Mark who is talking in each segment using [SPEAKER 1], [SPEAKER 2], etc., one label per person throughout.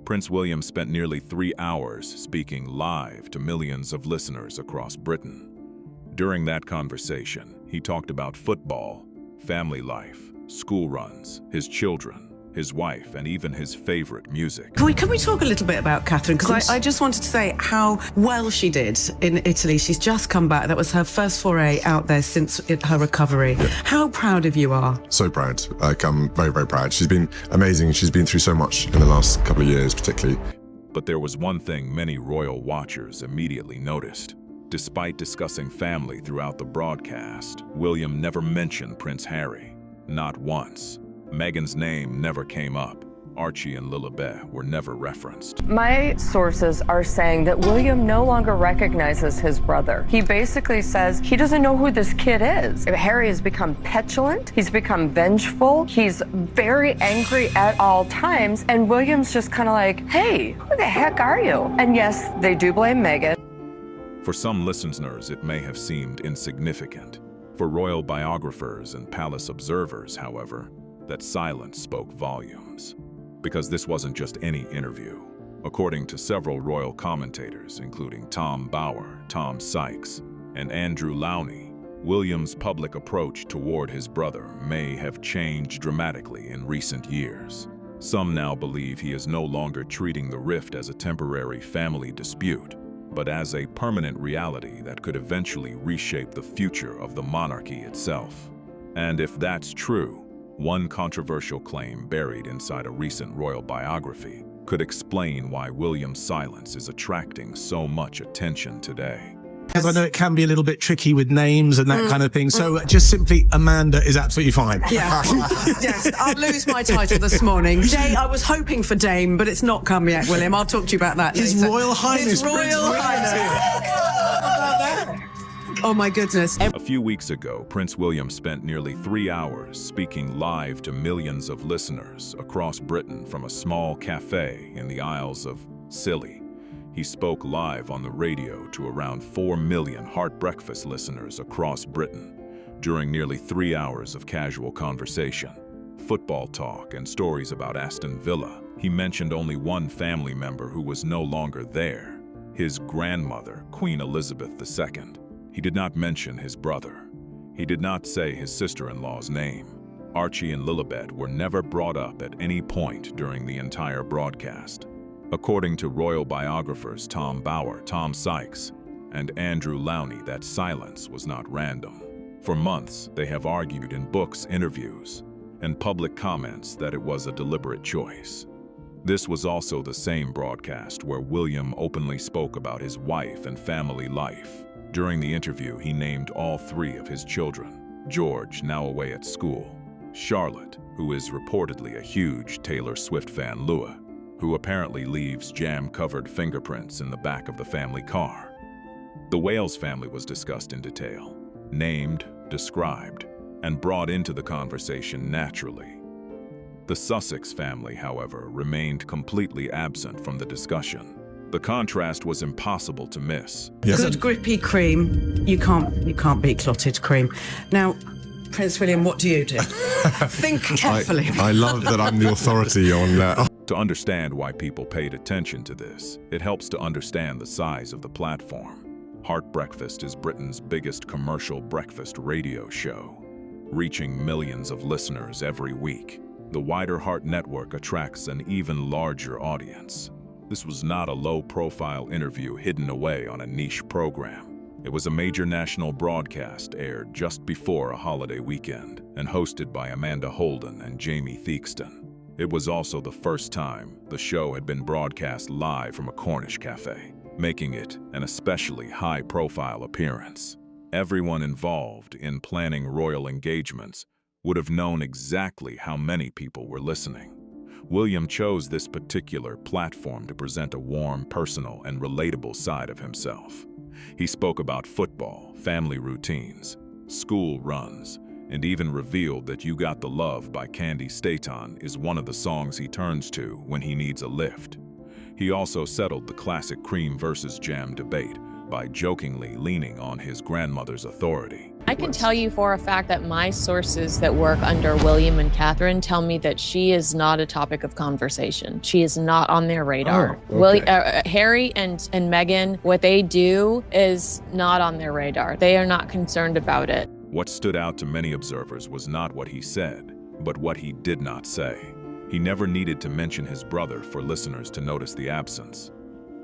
[SPEAKER 1] Prince William spent nearly 3 hours speaking live to millions of listeners across Britain. During that conversation, he talked about football, family life, school runs, his children, his wife, and even his favorite music.
[SPEAKER 2] Can we talk a little bit about Catherine? Because I just wanted to say how well she did in Italy. She's just come back. That was her first foray out there since her recovery. Yeah. How proud of you are.
[SPEAKER 3] So proud. I'm very, very proud. She's been amazing. She's been through so much in the last couple of years, particularly.
[SPEAKER 1] But there was one thing many royal watchers immediately noticed. Despite discussing family throughout the broadcast, William never mentioned Prince Harry. Not once. Meghan's name never came up. Archie and Lilibet were never referenced.
[SPEAKER 4] My sources are saying that William no longer recognizes his brother. He basically says he doesn't know who this kid is. Harry has become petulant, he's become vengeful, he's very angry at all times, and William's just kind of like, hey, who the heck are you? And yes, they do blame Meghan.
[SPEAKER 1] For some listeners, it may have seemed insignificant. For royal biographers and palace observers, however, that silence spoke volumes. Because this wasn't just any interview. According to several royal commentators, including Tom Bower, Tom Sykes, and Andrew Lowney, William's public approach toward his brother may have changed dramatically in recent years. Some now believe he is no longer treating the rift as a temporary family dispute, but as a permanent reality that could eventually reshape the future of the monarchy itself. And if that's true, one controversial claim buried inside a recent royal biography could explain why William's silence is attracting so much attention today.
[SPEAKER 5] Because I know it can be a little bit tricky with names and that kind of thing. So just simply Amanda is absolutely fine.
[SPEAKER 2] Yeah, yes. I'll lose my title this morning. I was hoping for Dame, but it's not come yet, William. I'll talk to you about that
[SPEAKER 5] His
[SPEAKER 2] later.
[SPEAKER 5] Royal Highness.
[SPEAKER 2] His Royal Highness. Oh my goodness.
[SPEAKER 1] A few weeks ago, Prince William spent nearly 3 hours speaking live to millions of listeners across Britain from a small cafe in the Isles of Scilly. He spoke live on the radio to around 4 million Heart Breakfast listeners across Britain during nearly 3 hours of casual conversation, football talk, and stories about Aston Villa. He mentioned only one family member who was no longer there, his grandmother, Queen Elizabeth II. He did not mention his brother. He did not say his sister-in-law's name. Archie and Lilibet were never brought up at any point during the entire broadcast. According to royal biographers Tom Bower, Tom Sykes, and Andrew Lowney, that silence was not random. For months, they have argued in books, interviews, and public comments that it was a deliberate choice. This was also the same broadcast where William openly spoke about his wife and family life. During the interview, he named all 3 of his children: George, now away at school; Charlotte, who is reportedly a huge Taylor Swift fan; Lua, who apparently leaves jam-covered fingerprints in the back of the family car. The Wales family was discussed in detail, named, described, and brought into the conversation naturally. The Sussex family, however, remained completely absent from the discussion. The contrast was impossible to miss.
[SPEAKER 5] Yes.
[SPEAKER 2] Good grippy cream. You can't beat clotted cream. Now, Prince William, what do you do? Think carefully.
[SPEAKER 3] I love that I'm the authority on that.
[SPEAKER 1] To understand why people paid attention to this, it helps to understand the size of the platform. Heart Breakfast is Britain's biggest commercial breakfast radio show, reaching millions of listeners every week. The wider Heart network attracts an even larger audience. This was not a low-profile interview hidden away on a niche program. It was a major national broadcast aired just before a holiday weekend and hosted by Amanda Holden and Jamie Theakston. It was also the first time the show had been broadcast live from a Cornish cafe, making it an especially high-profile appearance. Everyone involved in planning royal engagements would have known exactly how many people were listening. William chose this particular platform to present a warm, personal, and relatable side of himself. He spoke about football, family routines, school runs, and even revealed that You Got the Love by Candy Staton is one of the songs he turns to when he needs a lift. He also settled the classic cream versus jam debate, by jokingly leaning on his grandmother's authority.
[SPEAKER 6] I can tell you for a fact that my sources that work under William and Catherine tell me that she is not a topic of conversation. She is not on their radar.
[SPEAKER 3] Oh, okay.
[SPEAKER 6] Harry and Meghan, what they do is not on their radar. They are not concerned about it.
[SPEAKER 1] What stood out to many observers was not what he said, but what he did not say. He never needed to mention his brother for listeners to notice the absence.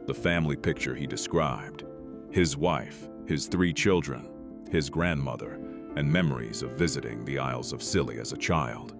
[SPEAKER 1] The family picture he described, his wife, his 3 children, his grandmother, and memories of visiting the Isles of Scilly as a child,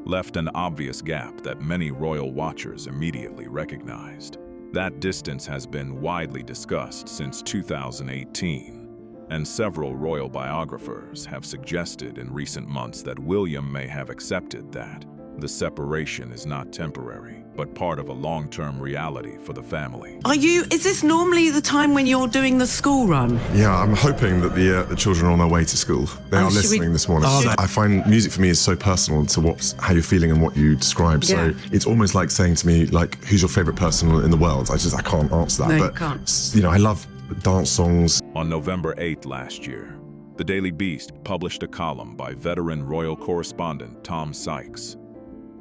[SPEAKER 1] left an obvious gap that many royal watchers immediately recognized. That distance has been widely discussed since 2018, and several royal biographers have suggested in recent months that William may have accepted that the separation is not temporary, but part of a long-term reality for the family.
[SPEAKER 2] Is this normally the time when you're doing the school run?
[SPEAKER 3] Yeah, I'm hoping that the children are on their way to school. They are listening this morning. I find music for me is so personal to how you're feeling and what you describe.
[SPEAKER 2] Yeah.
[SPEAKER 3] So it's almost like saying to me, like, who's your favorite person in the world? I can't answer that.
[SPEAKER 2] No,
[SPEAKER 3] but
[SPEAKER 2] you can't.
[SPEAKER 3] I love dance songs.
[SPEAKER 1] On November 8th last year, the Daily Beast published a column by veteran royal correspondent Tom Sykes,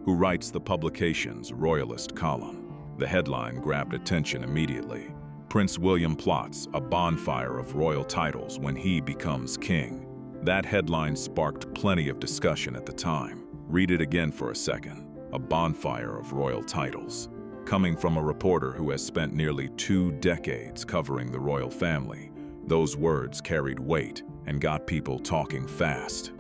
[SPEAKER 1] who writes the publication's royalist column. The headline grabbed attention immediately. Prince William plots a bonfire of royal titles when he becomes king. That headline sparked plenty of discussion at the time. Read it again for a second. A bonfire of royal titles. Coming from a reporter who has spent nearly 2 decades covering the royal family, those words carried weight and got people talking fast.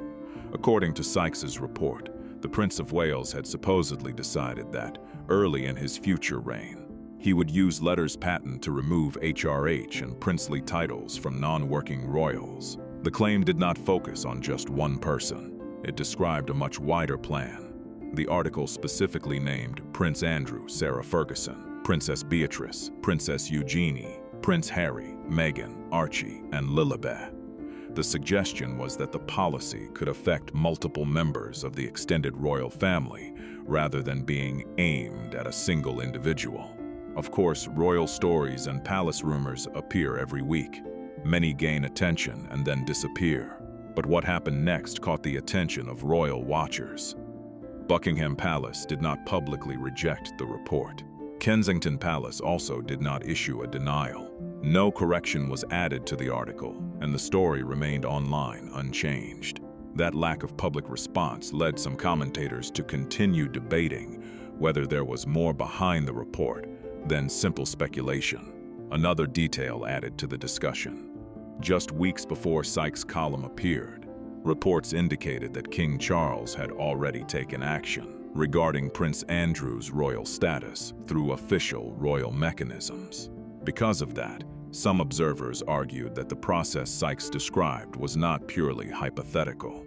[SPEAKER 1] According to Sykes's report, the Prince of Wales had supposedly decided that, early in his future reign, he would use letters patent to remove HRH and princely titles from non-working royals. The claim did not focus on just one person. It described a much wider plan. The article specifically named Prince Andrew, Sarah Ferguson, Princess Beatrice, Princess Eugenie, Prince Harry, Meghan, Archie, and Lilibet. The suggestion was that the policy could affect multiple members of the extended royal family rather than being aimed at a single individual. Of course, royal stories and palace rumors appear every week. Many gain attention and then disappear. But what happened next caught the attention of royal watchers. Buckingham Palace did not publicly reject the report. Kensington Palace also did not issue a denial. No correction was added to the article, and the story remained online unchanged. That lack of public response led some commentators to continue debating whether there was more behind the report than simple speculation. Another detail added to the discussion. Just weeks before Sykes' column appeared, reports indicated that King Charles had already taken action regarding Prince Andrew's royal status through official royal mechanisms. Because of that, some observers argued that the process Sykes described was not purely hypothetical.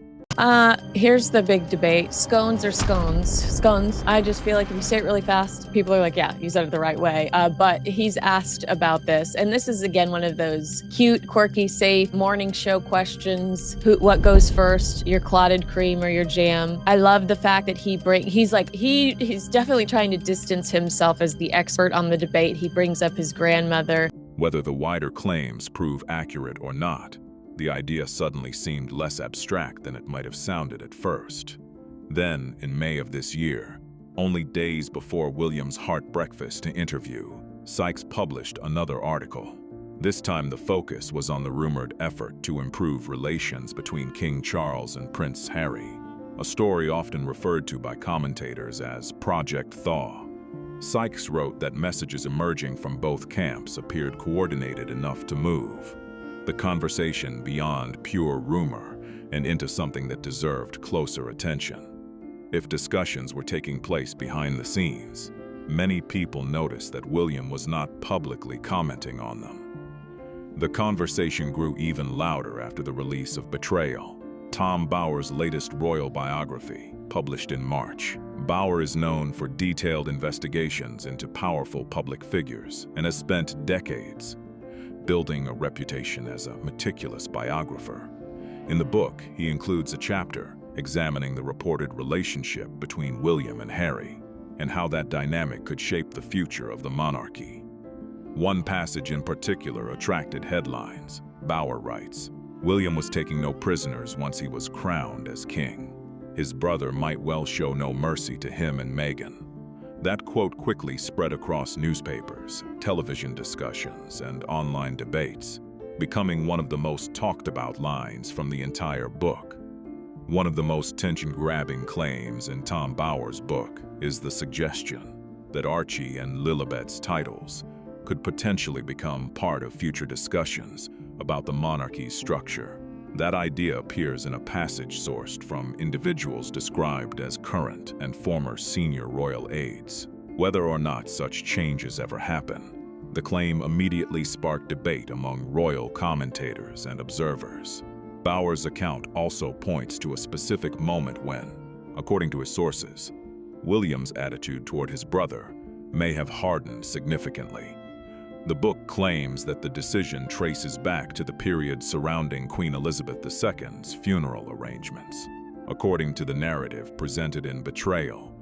[SPEAKER 6] Here's the big debate. Scones or scones? Scones. I just feel like if you say it really fast, people are like, yeah, you said it the right way. But he's asked about this. And this is, again, one of those cute, quirky, safe morning show questions. What goes first, your clotted cream or your jam? I love the fact that he's definitely trying to distance himself as the expert on the debate. He brings up his grandmother.
[SPEAKER 1] Whether the wider claims prove accurate or not, the idea suddenly seemed less abstract than it might have sounded at first. Then, in May of this year, only days before William's heart breakfast interview, Sykes published another article. This time the focus was on the rumored effort to improve relations between King Charles and Prince Harry, a story often referred to by commentators as Project Thaw. Sykes wrote that messages emerging from both camps appeared coordinated enough to move the conversation beyond pure rumor and into something that deserved closer attention. If discussions were taking place behind the scenes, many people noticed that William was not publicly commenting on them. The conversation grew even louder after the release of Betrayal, Tom Bower's latest royal biography, published in March. Bower is known for detailed investigations into powerful public figures and has spent decades building a reputation as a meticulous biographer. In the book, he includes a chapter examining the reported relationship between William and Harry and how that dynamic could shape the future of the monarchy. One passage in particular attracted headlines. Bauer writes, "William was taking no prisoners once he was crowned as king. His brother might well show no mercy to him and Meghan." That quote quickly spread across newspapers, television discussions, and online debates, becoming one of the most talked about lines from the entire book. One of the most tension-grabbing claims in Tom Bauer's book is the suggestion that Archie and Lilibet's titles could potentially become part of future discussions about the monarchy's structure. That idea appears in a passage sourced from individuals described as current and former senior royal aides. Whether or not such changes ever happen, the claim immediately sparked debate among royal commentators and observers. Bauer's account also points to a specific moment when, according to his sources, William's attitude toward his brother may have hardened significantly. The book claims that the decision traces back to the period surrounding Queen Elizabeth II's funeral arrangements. According to the narrative presented in Betrayal,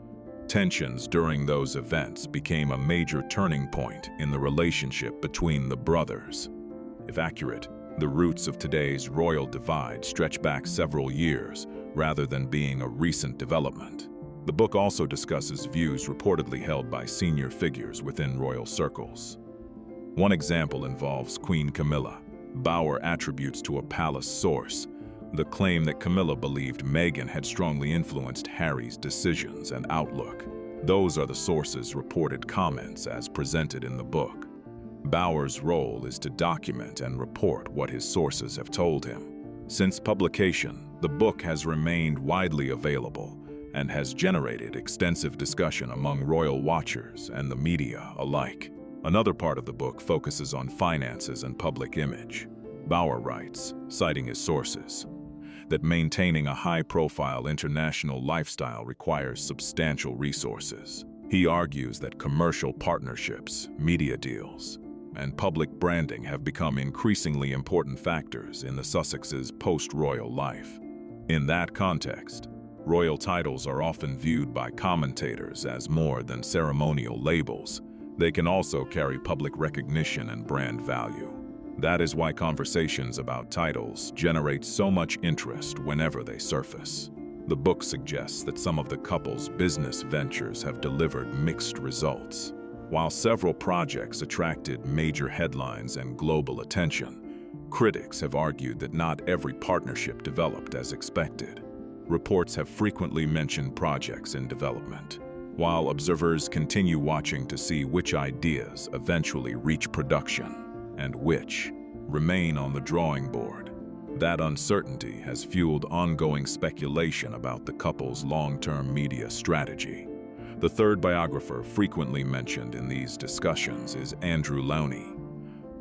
[SPEAKER 1] tensions during those events became a major turning point in the relationship between the brothers. If accurate, the roots of today's royal divide stretch back several years rather than being a recent development. The book also discusses views reportedly held by senior figures within royal circles. One example involves Queen Camilla. Bauer attributes to a palace source the claim that Camilla believed Meghan had strongly influenced Harry's decisions and outlook. Those are the source's reported comments as presented in the book. Bauer's role is to document and report what his sources have told him. Since publication, the book has remained widely available and has generated extensive discussion among royal watchers and the media alike. Another part of the book focuses on finances and public image. Bauer writes, citing his sources, that maintaining a high-profile international lifestyle requires substantial resources. He argues that commercial partnerships, media deals, and public branding have become increasingly important factors in the Sussexes' post-royal life. In that context, royal titles are often viewed by commentators as more than ceremonial labels. They can also carry public recognition and brand value. That is why conversations about titles generate so much interest whenever they surface. The book suggests that some of the couple's business ventures have delivered mixed results. While several projects attracted major headlines and global attention, critics have argued that not every partnership developed as expected. Reports have frequently mentioned projects in development, while observers continue watching to see which ideas eventually reach production and which remain on the drawing board. That uncertainty has fueled ongoing speculation about the couple's long-term media strategy. The third biographer frequently mentioned in these discussions is Andrew Lowney.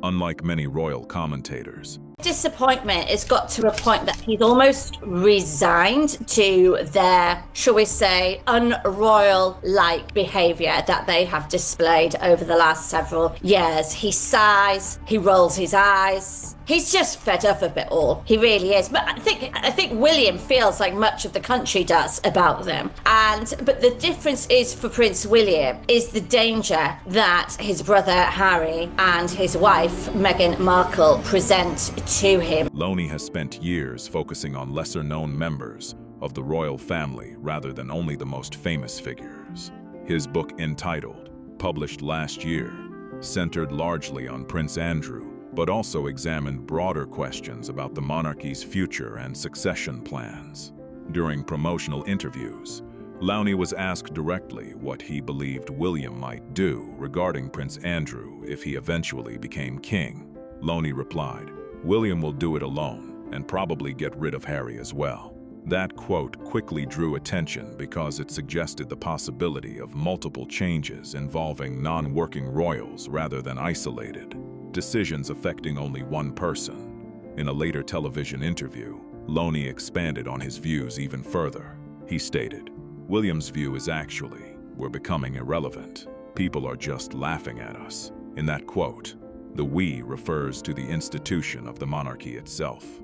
[SPEAKER 1] Unlike many royal commentators,
[SPEAKER 7] disappointment has got to a point that he's almost resigned to their, shall we say, unroyal-like behaviour that they have displayed over the last several years. He sighs, he rolls his eyes. He's just fed up of it all. He really is. But I think William feels like much of the country does about them. But the difference is for Prince William is the danger that his brother Harry and his wife Meghan Markle present to him.
[SPEAKER 1] Lowney has spent years focusing on lesser-known members of the royal family rather than only the most famous figures. His book entitled, published last year, centered largely on Prince Andrew, but also examined broader questions about the monarchy's future and succession plans. During promotional interviews, Lowney was asked directly what he believed William might do regarding Prince Andrew if he eventually became king. Lowney replied, "William will do it alone and probably get rid of Harry as well." That quote quickly drew attention because it suggested the possibility of multiple changes involving non-working royals rather than isolated decisions affecting only one person. In a later television interview, Lowney expanded on his views even further. He stated, "William's view is actually, we're becoming irrelevant. People are just laughing at us." In that quote, the "we" refers to the institution of the monarchy itself.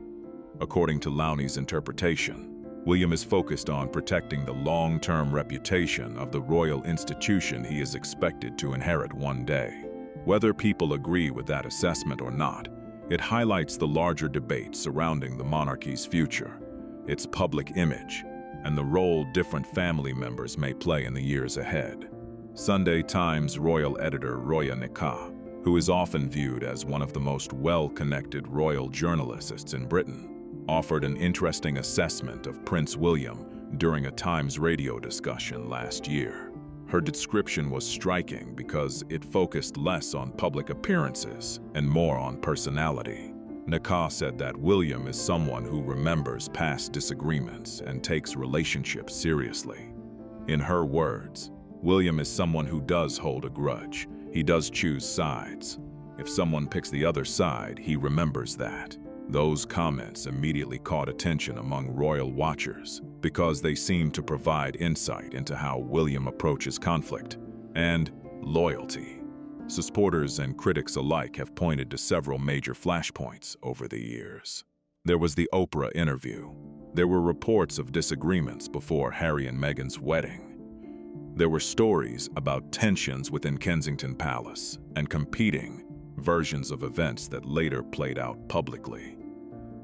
[SPEAKER 1] According to Lowney's interpretation, William is focused on protecting the long-term reputation of the royal institution he is expected to inherit one day. Whether people agree with that assessment or not, it highlights the larger debate surrounding the monarchy's future, its public image, and the role different family members may play in the years ahead. Sunday Times royal editor Roya Nikah, who is often viewed as one of the most well-connected royal journalists in Britain, offered an interesting assessment of Prince William during a Times radio discussion last year. Her description was striking because it focused less on public appearances and more on personality. Nikah said that William is someone who remembers past disagreements and takes relationships seriously. In her words, William is someone who does hold a grudge. He does choose sides. If someone picks the other side, he remembers that. Those comments immediately caught attention among royal watchers because they seemed to provide insight into how William approaches conflict and loyalty. Supporters and critics alike have pointed to several major flashpoints over the years. There was the Oprah interview. There were reports of disagreements before Harry and Meghan's wedding. There were stories about tensions within Kensington Palace and competing versions of events that later played out publicly.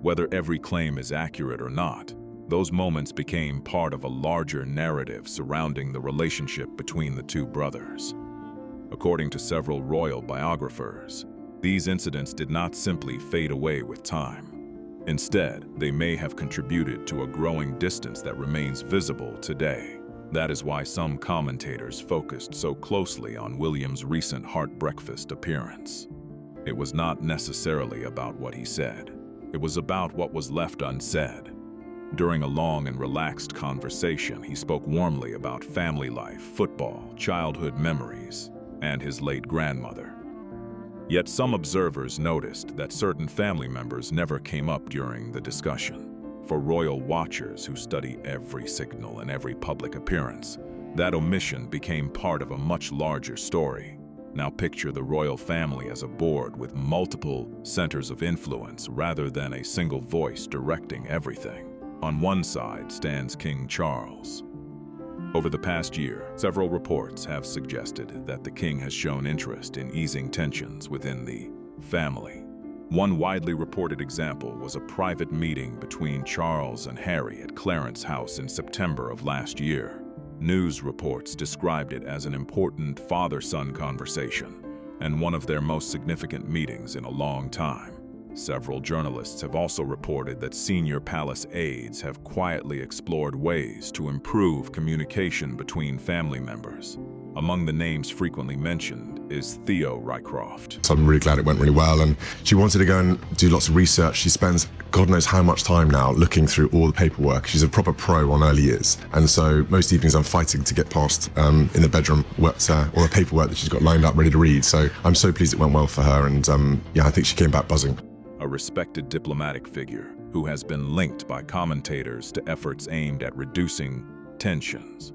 [SPEAKER 1] Whether every claim is accurate or not, those moments became part of a larger narrative surrounding the relationship between the two brothers. According to several royal biographers, these incidents did not simply fade away with time. Instead, they may have contributed to a growing distance that remains visible today. That is why some commentators focused so closely on William's recent heart breakfast appearance. It was not necessarily about what he said. It was about what was left unsaid. During a long and relaxed conversation, he spoke warmly about family life, football, childhood memories, and his late grandmother. Yet some observers noticed that certain family members never came up during the discussion. For royal watchers who study every signal and every public appearance, that omission became part of a much larger story. Now picture the royal family as a board with multiple centers of influence rather than a single voice directing everything. On one side stands King Charles. Over the past year, several reports have suggested that the king has shown interest in easing tensions within the family. One widely reported example was a private meeting between Charles and Harry at Clarence House in September of last year. News reports described it as an important father-son conversation and one of their most significant meetings in a long time. Several journalists have also reported that senior palace aides have quietly explored ways to improve communication between family members. Among the names frequently mentioned is Theo Rycroft.
[SPEAKER 3] So I'm really glad it went really well, and she wanted to go and do lots of research. She spends God knows how much time now looking through all the paperwork. She's a proper pro on early years, and so most evenings I'm fighting to get past in the bedroom all the paperwork that she's got lined up ready to read. So I'm so pleased it went well for her, and yeah, I think she came back buzzing.
[SPEAKER 1] A respected diplomatic figure who has been linked by commentators to efforts aimed at reducing tensions.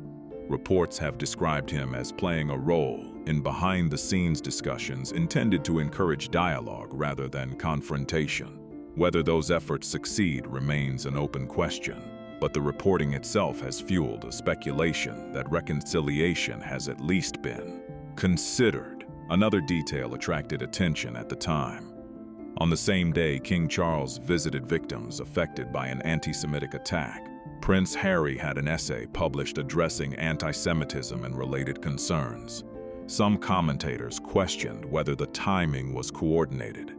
[SPEAKER 1] Reports have described him as playing a role in behind-the-scenes discussions intended to encourage dialogue rather than confrontation. Whether those efforts succeed remains an open question, but the reporting itself has fueled a speculation that reconciliation has at least been considered. Another detail attracted attention at the time. On the same day King Charles visited victims affected by an anti-Semitic attack, Prince Harry had an essay published addressing anti-Semitism and related concerns. Some commentators questioned whether the timing was coordinated.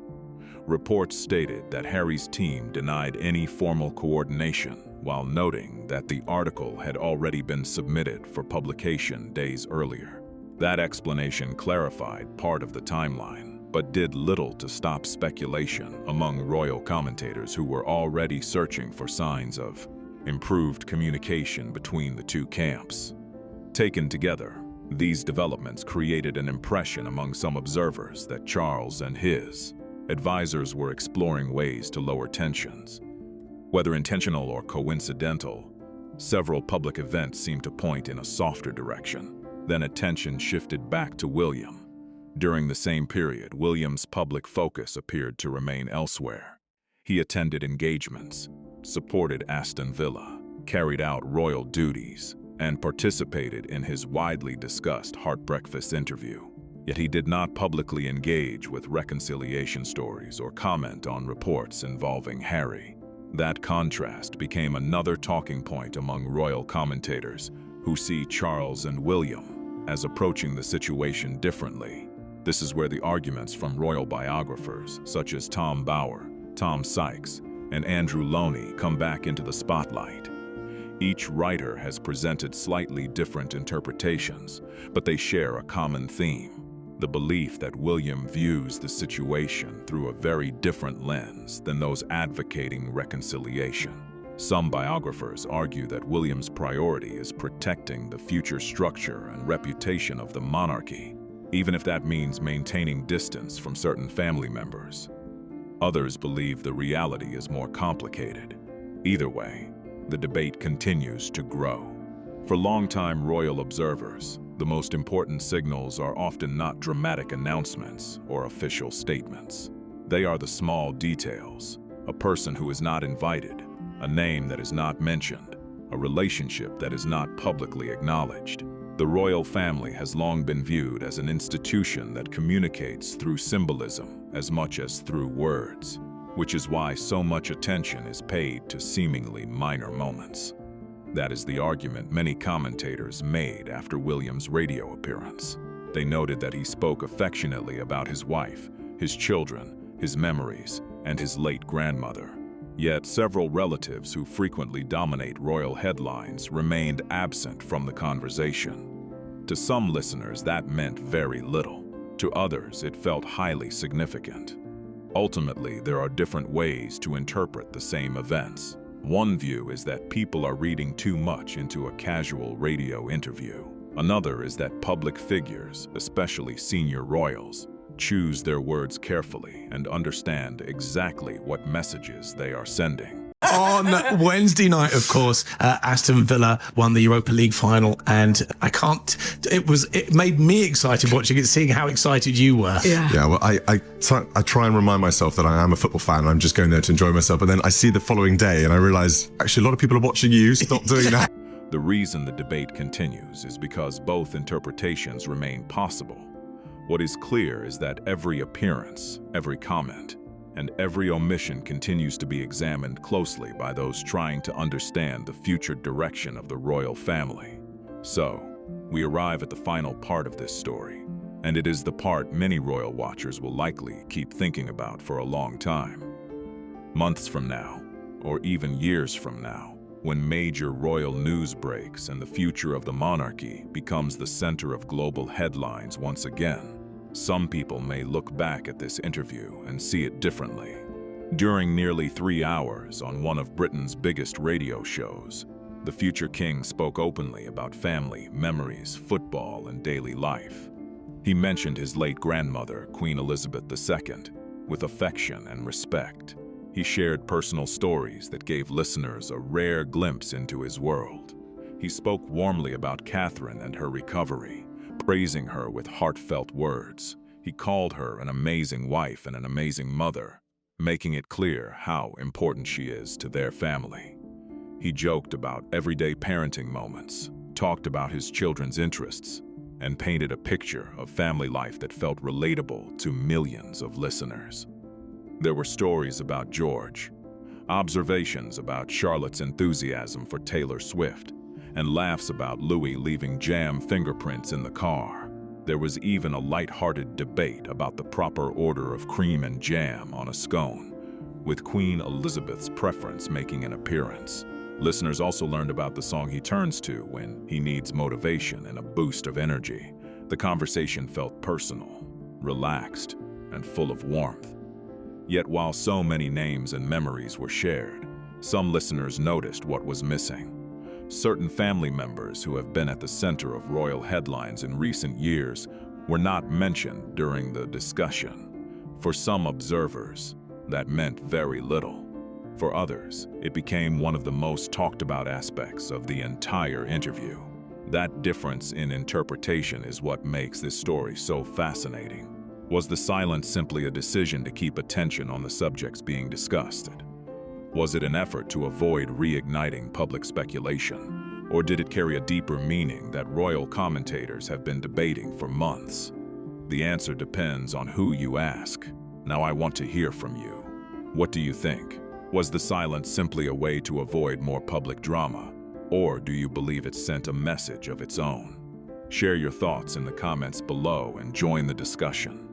[SPEAKER 1] Reports stated that Harry's team denied any formal coordination, while noting that the article had already been submitted for publication days earlier. That explanation clarified part of the timeline, but did little to stop speculation among royal commentators who were already searching for signs of improved communication between the two camps. Taken together, these developments created an impression among some observers that Charles and his advisors were exploring ways to lower tensions. Whether intentional or coincidental, several public events seemed to point in a softer direction. Then attention shifted back to William. During the same period, William's public focus appeared to remain elsewhere. He attended engagements, supported Aston Villa, carried out royal duties, and participated in his widely discussed heart breakfast interview. Yet he did not publicly engage with reconciliation stories or comment on reports involving Harry. That contrast became another talking point among royal commentators who see Charles and William as approaching the situation differently. This is where the arguments from royal biographers such as Tom Bower, Tom Sykes, and Andrew Loney come back into the spotlight. Each writer has presented slightly different interpretations, but they share a common theme: the belief that William views the situation through a very different lens than those advocating reconciliation. Some biographers argue that William's priority is protecting the future structure and reputation of the monarchy, even if that means maintaining distance from certain family members. Others believe the reality is more complicated. Either way, the debate continues to grow. For longtime royal observers, the most important signals are often not dramatic announcements or official statements. They are the small details: a person who is not invited, a name that is not mentioned, a relationship that is not publicly acknowledged. The royal family has long been viewed as an institution that communicates through symbolism as much as through words, which is why so much attention is paid to seemingly minor moments. That is the argument many commentators made after William's radio appearance. They noted that he spoke affectionately about his wife, his children, his memories, and his late grandmother. Yet several relatives who frequently dominate royal headlines remained absent from the conversation. To some listeners, that meant very little. To others, it felt highly significant. Ultimately, there are different ways to interpret the same events. One view is that people are reading too much into a casual radio interview. Another is that public figures, especially senior royals, choose their words carefully and understand exactly what messages they are sending.
[SPEAKER 5] On Wednesday night, of course, Aston Villa won the Europa League final, and it made me excited watching it, seeing how excited you were.
[SPEAKER 3] Yeah, well, I try and remind myself that I am a football fan and I'm just going there to enjoy myself, but then I see the following day and I realize, actually, a lot of people are watching you. Stop doing that.
[SPEAKER 1] The reason the debate continues is because both interpretations remain possible. What is clear is that every appearance, every comment, and every omission continues to be examined closely by those trying to understand the future direction of the royal family. So, we arrive at the final part of this story, and it is the part many royal watchers will likely keep thinking about for a long time. Months from now, or even years from now, when major royal news breaks and the future of the monarchy becomes the center of global headlines once again, some people may look back at this interview and see it differently. During nearly 3 hours on one of Britain's biggest radio shows, the future king spoke openly about family, memories, football, and daily life. He mentioned his late grandmother, Queen Elizabeth II, with affection and respect. He shared personal stories that gave listeners a rare glimpse into his world. He spoke warmly about Catherine and her recovery, praising her with heartfelt words. He called her an amazing wife and an amazing mother, making it clear how important she is to their family. He joked about everyday parenting moments, talked about his children's interests, and painted a picture of family life that felt relatable to millions of listeners. There were stories about George, observations about Charlotte's enthusiasm for Taylor Swift, and laughs about Louis leaving jam fingerprints in the car. There was even a light-hearted debate about the proper order of cream and jam on a scone, with Queen Elizabeth's preference making an appearance. Listeners also learned about the song he turns to when he needs motivation and a boost of energy. The conversation felt personal, relaxed, and full of warmth. Yet while so many names and memories were shared, some listeners noticed what was missing. Certain family members who have been at the center of royal headlines in recent years were not mentioned during the discussion. For some observers, that meant very little. For others, it became one of the most talked about aspects of the entire interview. That difference in interpretation is what makes this story so fascinating. Was the silence simply a decision to keep attention on the subjects being discussed? Was it an effort to avoid reigniting public speculation? Or did it carry a deeper meaning that royal commentators have been debating for months? The answer depends on who you ask. Now I want to hear from you. What do you think? Was the silence simply a way to avoid more public drama? Or do you believe it sent a message of its own? Share your thoughts in the comments below and join the discussion.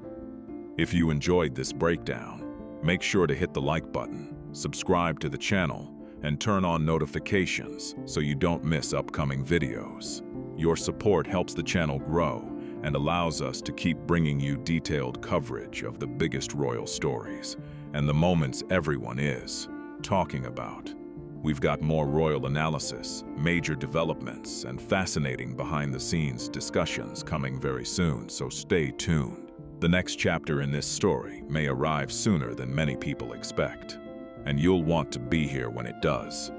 [SPEAKER 1] If you enjoyed this breakdown, make sure to hit the like button, subscribe to the channel, and turn on notifications so you don't miss upcoming videos. Your support helps the channel grow and allows us to keep bringing you detailed coverage of the biggest royal stories and the moments everyone is talking about. We've got more royal analysis, major developments, and fascinating behind-the-scenes discussions coming very soon, so stay tuned. The next chapter in this story may arrive sooner than many people expect, and you'll want to be here when it does.